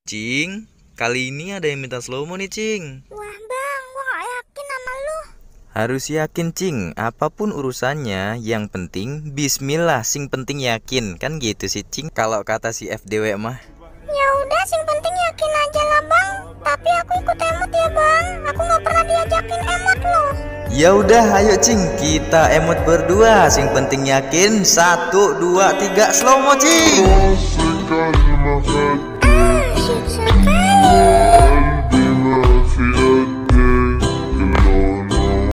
Cing, kali ini ada yang minta slow mo nih, Cing. Wah bang, gua gak yakin sama lu. Harus yakin, Cing. Apapun urusannya, yang penting bismillah, sing penting yakin. Kan gitu sih, Cing. Kalau kata si FDW mah. Ya udah, sing penting yakin aja lah bang. Tapi aku ikut emot ya bang. Aku gak pernah diajakin emot loh. Ya udah, ayo Cing, kita emot berdua. Sing penting yakin. 1, 2, 3, slow mo, Cing.